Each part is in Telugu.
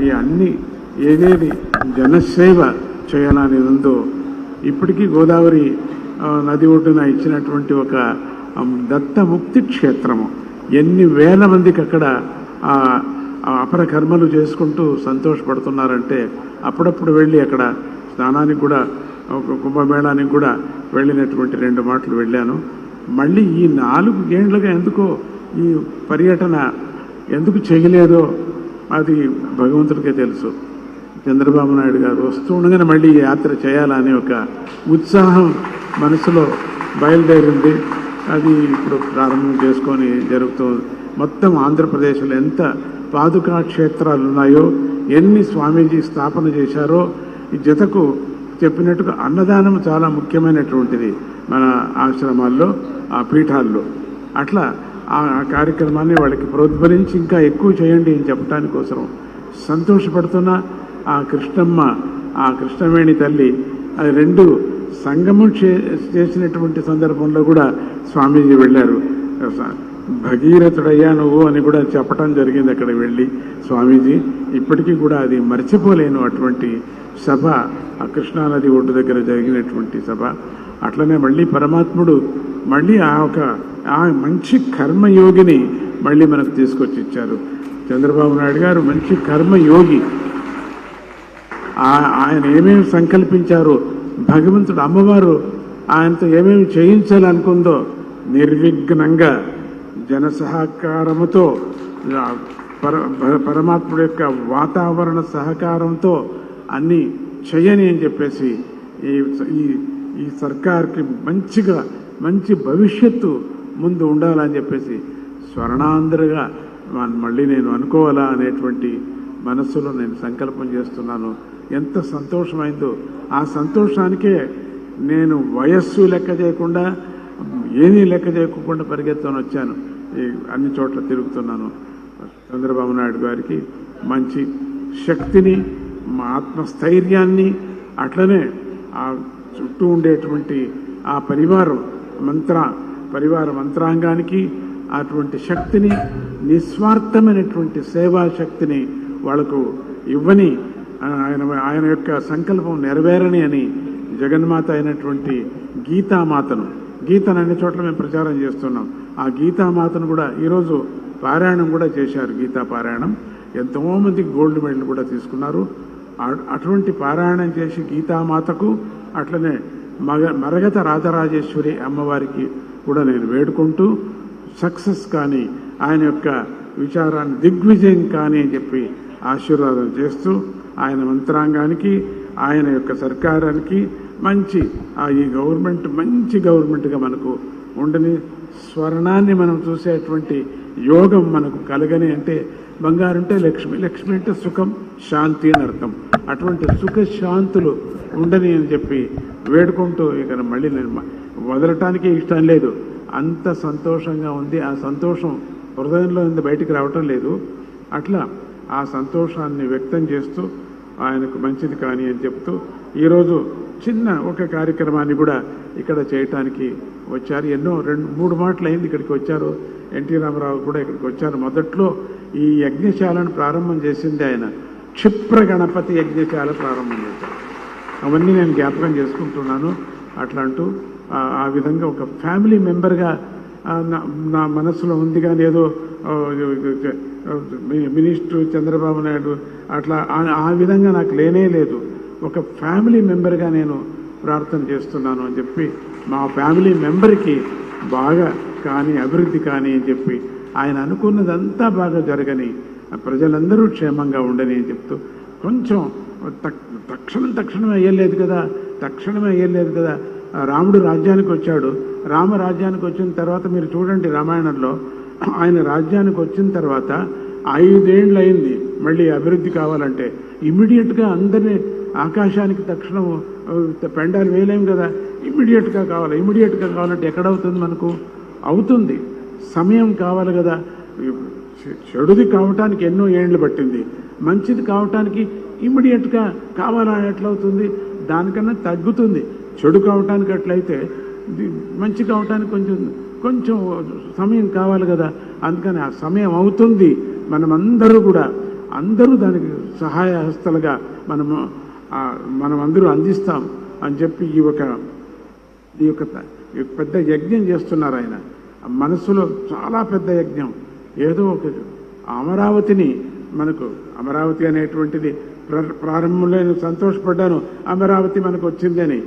ఈ అన్ని ఏదేది జనసేవ చేయాలని ఉందో ఇప్పటికీ గోదావరి నది ఒడ్డున ఇచ్చినటువంటి ఒక దత్తముక్తి క్షేత్రము ఎన్ని వేల మందికి అక్కడ అపర కర్మలు చేసుకుంటూ సంతోషపడుతున్నారంటే అప్పుడప్పుడు వెళ్ళి అక్కడ స్నానానికి కూడా కుంభమేళానికి కూడా వెళ్ళినటువంటి 2 మాటలు వెళ్ళాను. మళ్ళీ ఈ 4 ఏళ్లుగా ఎందుకో ఈ పర్యటన ఎందుకు చేయలేదో అది భగవంతుడికే తెలుసు. చంద్రబాబు నాయుడు గారు వస్తూ ఉండగానే మళ్ళీ యాత్ర చేయాలని ఒక ఉత్సాహం మనసులో బయలుదేరింది. అది ఇప్పుడు ప్రారంభం చేసుకొని జరుగుతుంది. మొత్తం ఆంధ్రప్రదేశ్లో ఎంత పాదుకా క్షేత్రాలు ఉన్నాయో, ఎన్ని స్వామీజీ స్థాపన చేశారో, ఈ జతకు చెప్పినట్టుగా అన్నదానం చాలా ముఖ్యమైనటువంటిది మన ఆశ్రమాల్లో, ఆ పీఠాల్లో. అట్లా ఆ కార్యక్రమాన్ని వాళ్ళకి ప్రోద్బలించి ఇంకా ఎక్కువ చేయండి అని చెప్పడానికి కోసం సంతోషపడుతున్న ఆ కృష్ణమ్మ, ఆ కృష్ణవేణి తల్లి అది 2 సంగమం చేసినటువంటి సందర్భంలో కూడా స్వామీజీ వెళ్ళారు. భగీరథుడయ్యా నువ్వు అని కూడా చెప్పటం జరిగింది అక్కడ వెళ్ళి స్వామీజీ. ఇప్పటికీ కూడా అది మర్చిపోలేను అటువంటి సభ, ఆ కృష్ణానది ఒడ్డు దగ్గర జరిగినటువంటి సభ. అట్లనే మళ్ళీ పరమాత్ముడు మళ్ళీ ఆ మంచి కర్మయోగిని మళ్ళీ మనకు తీసుకొచ్చి ఇచ్చారు. చంద్రబాబు నాయుడు గారు మంచి కర్మయోగి. ఆయన ఏమేమి సంకల్పించారో, భగవంతుడు అమ్మవారు ఆయనతో ఏమేమి చేయించాలనుకుందో నిర్విఘ్నంగా జన సహకారముతో, పరమాత్ముడి యొక్క వాతావరణ సహకారంతో అన్నీ చేయని అని చెప్పేసి ఈ సర్కార్కి మంచి భవిష్యత్తు ముందు ఉండాలని చెప్పేసి స్వర్ణాంధ్రగా మళ్ళీ నేను అనుకోవాలా అనేటువంటి మనస్సులో నేను సంకల్పం చేస్తున్నాను. ఎంత సంతోషమైందో ఆ సంతోషానికే నేను వయస్సు లెక్క చేయకుండా, ఏమీ లెక్క చేయకుండా పరిగెత్తుకొని వచ్చాను. అన్ని చోట్ల తిరుగుతున్నాను. చంద్రబాబు నాయుడు గారికి మంచి శక్తిని, మా ఆత్మస్థైర్యాన్ని, అట్లనే ఆ చుట్టూ ఉండేటువంటి ఆ పరివార మంత్రాంగానికి అటువంటి శక్తిని, నిస్వార్థమైనటువంటి సేవా శక్తిని వాళ్లకు ఇవ్వని, ఆయన యొక్క సంకల్పం నెరవేరని అని జగన్మాత అయినటువంటి గీతామాతను అన్ని చోట్ల మేము ప్రచారం చేస్తున్నాం. ఆ గీతామాతను కూడా ఈరోజు పారాయణం కూడా చేశారు. గీతా పారాయణం ఎంతోమందికి గోల్డ్ మెడల్ కూడా తీసుకున్నారు. అటువంటి పారాయణం చేసి గీతామాతకు, అట్లనే మరగత రాజరాజేశ్వరి అమ్మవారికి కూడా నేను వేడుకుంటూ సక్సెస్ కానీ, ఆయన యొక్క విచారాన్ని దిగ్విజయం కానీ అని చెప్పి ఆశీర్వాదం చేస్తూ, ఆయన మంత్రాంగానికి, ఆయన యొక్క సర్కారానికి ఈ గవర్నమెంట్ మంచి గవర్నమెంట్గా మనకు ఉండని, స్వర్ణాన్ని మనం చూసేటువంటి యోగం మనకు కలగని. అంటే బంగారు అంటే లక్ష్మి, లక్ష్మి అంటే సుఖం, శాంతి అని అర్థం. అటువంటి సుఖ శాంతులు ఉండని అని చెప్పి వేడుకుంటూ ఇక మళ్ళీ నేను వదలటానికి ఇష్టం లేదు. అంత సంతోషంగా ఉంది. ఆ సంతోషం హృదయంలో ఉంది, బయటికి రావటం లేదు. అట్లా ఆ సంతోషాన్ని వ్యక్తం చేస్తూ ఆయనకు మంచిది కానీ అని చెప్తూ ఈరోజు చిన్న ఒక కార్యక్రమాన్ని కూడా ఇక్కడ చేయటానికి వచ్చారు. ఎన్నో 2-3 మాటలు అయింది ఇక్కడికి వచ్చారు. ఎన్టీ రామారావు కూడా ఇక్కడికి వచ్చారు. మొదట్లో ఈ యజ్ఞశాలను ప్రారంభం చేసింది ఆయన. క్షిప్ర గణపతి యజ్ఞశాల ప్రారంభం చేశారు. అవన్నీ నేను జ్ఞాపకం చేసుకుంటున్నాను. అట్లా అంటూ ఆ విధంగా ఒక ఫ్యామిలీ మెంబర్గా నా మనసులో ఉంది. కానీ ఏదో మినిస్టర్ చంద్రబాబు నాయుడు అట్లా ఆ విధంగా నాకు లేనే లేదు. ఒక ఫ్యామిలీ మెంబర్గా నేను ప్రార్థన చేస్తున్నాను అని చెప్పి, మా ఫ్యామిలీ మెంబర్కి బాగా కానీ అభివృద్ధి కానీ అని చెప్పి, ఆయన అనుకున్నదంతా బాగా జరగని, ప్రజలందరూ క్షేమంగా ఉండని అని చెప్తూ, కొంచెం తక్షణమే అయ్యలేదు కదా. రాముడు రాజ్యానికి వచ్చాడు. రామరాజ్యానికి వచ్చిన తర్వాత మీరు చూడండి రామాయణంలో, ఆయన రాజ్యానికి వచ్చిన తర్వాత 5 ఏళ్ళు అయింది. మళ్ళీ అభివృద్ధి కావాలంటే ఇమ్మీడియట్గా అందరినీ ఆకాశానికి తక్షణం పెండాలు వేయలేం కదా. ఇమ్మీడియట్గా కావాలంటే ఎక్కడవుతుంది మనకు? అవుతుంది, సమయం కావాలి కదా. చెడుది కావటానికి ఎన్నో ఏళ్ళు పట్టింది, మంచిది కావటానికి ఇమ్మీడియట్గా కావాలని ఎట్లవుతుంది? దానికన్నా తగ్గుతుంది. చెడు కావటానికి అట్లయితే మంచి కావటానికి కొంచెం సమయం కావాలి కదా. అందుకని ఆ సమయం అవుతుంది. మనమందరూ కూడా అందరూ దానికి సహాయ హస్తలుగా మనం అందరూ అందిస్తాం అని చెప్పి ఈ యొక్క పెద్ద యజ్ఞం చేస్తున్నారు ఆయన. మనసులో చాలా పెద్ద యజ్ఞం. ఏదో ఒక అమరావతిని మనకు అమరావతి అనేటువంటిది ప్రారంభంలో నేను సంతోషపడ్డాను, అమరావతి మనకు వచ్చిందని.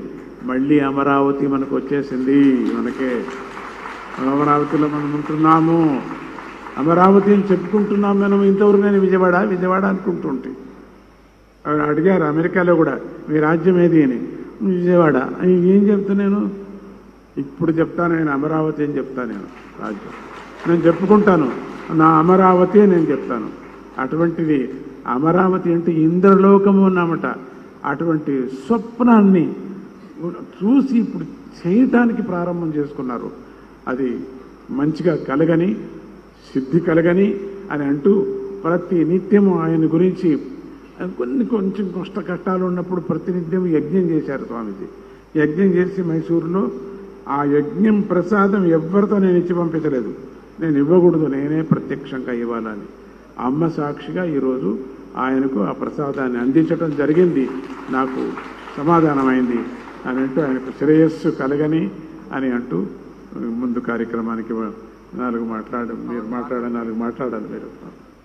మళ్ళీ అమరావతి మనకు వచ్చేసింది. మనకే అమరావతిలో మనం ఉంటున్నాము. అమరావతి అని చెప్పుకుంటున్నాం మనం. ఇంతవరకు నేను విజయవాడ అనుకుంటుంటే అడిగారు అమెరికాలో కూడా, మీ రాజ్యం ఏది అని. విజయవాడ. ఏం చెప్తా నేను? ఇప్పుడు చెప్తాను నేను అమరావతి అని చెప్తాను. నేను రాజ్యం నేను చెప్పుకుంటాను, నా అమరావతి నేను చెప్తాను. అటువంటిది అమరావతి అంటే ఇంద్రలోకము అన్నమాట. అటువంటి స్వప్నాన్ని చూసి ఇప్పుడు చేయటానికి ప్రారంభం చేసుకున్నారు. అది మంచిగా కలగని, సిద్ధి కలగని అని అంటూ ప్రతి నిత్యము ఆయన గురించి కొంచెం కష్టాలు ఉన్నప్పుడు ప్రతినిత్యం యజ్ఞం చేశారు స్వామీజీ. యజ్ఞం చేసి మైసూరులో ఆ యజ్ఞం ప్రసాదం ఎవరితో నేను ఇచ్చి పంపించలేదు. నేను ఇవ్వకూడదు, నేనే ప్రత్యక్షంగా ఇవ్వాలని అమ్మ సాక్షిగా ఈరోజు ఆయనకు ఆ ప్రసాదాన్ని అందించడం జరిగింది. నాకు సమాధానమైంది అని అంటూ ఆయనకు శ్రేయస్సు కలగని అని అంటూ ముందు కార్యక్రమానికి మీరు మాట్లాడాలి మీరు.